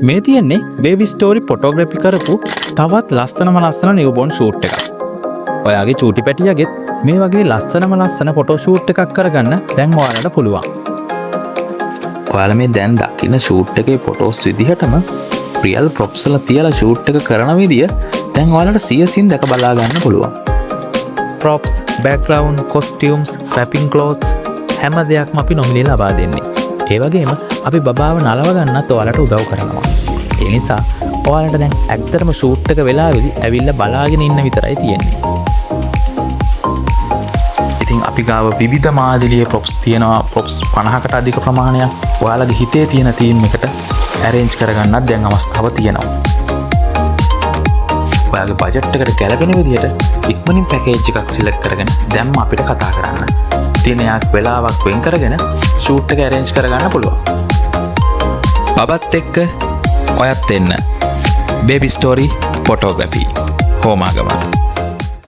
මේ තියෙන්නේ baby story ෆොටෝග්‍රැෆි කරපු තවත් ලස්සනම ලස්සන නිව්බෝර්න් ෂූට් එකක්. ඔයාගේ චූටි පැටියගෙත් මේ වගේ ලස්සනම ලස්සන ෆොටෝ ෂූට් එකක් කරගන්න දැන් ඔයාලට පුළුවන්. ඔයාලා මේ දැන් දකින්න ෂූට් එකේ ෆොටෝස් විදිහටම රියල් ප්‍රොප්ස් වල තියලා ෂූට් එක කරන විදිය දැන් ඔයාලට සියසින් දැක බලා ගන්න පුළුවන්. ප්‍රොප්ස්, බෑග්ග්‍රවුන්ඩ්, කොස්ටියුම්ස්, රැපින් ක්ලෝත්ස් හැම දෙයක්ම අපි නොමිලේ ලබා දෙන්නේ. ඒ වගේම අපි බබාව නලව ගන්නත් ඔයාලට උදව් කරනවා. ඒ නිසා ඔයාලට දැන් ඇත්තටම ෂූට් එක වෙලාවේදී ඇවිල්ලා බලාගෙන ඉන්න විතරයි තියෙන්නේ. ඉතින් අපි ගාව විවිධ මාදිලියේ ප්‍රොප්ස් තියෙනවා. ප්‍රොප්ස් 50කට අධික ප්‍රමාණයක් ඔයාලගේ හිතේ තියෙන තීම් එකට ඇරේන්ජ් කරගන්නත් දැන් අවස්ථාව තියෙනවා. ඔයාගේ බජට් එකට ගැලපෙන විදිහට ඉක්මනින් පැකේජ් එකක් සිලෙක්ට් කරගෙන දැන්ම අපිට කතා කරන්න. දිනයක් වෙලාවක් වෙන් කරගෙන ෂූට් එක ඇරේන්ජ් කරගන්න පුළුවන්. බබත් එක්ක ඔයත් එන්න. Baby story ෆොටෝග්‍රැෆි Homagama.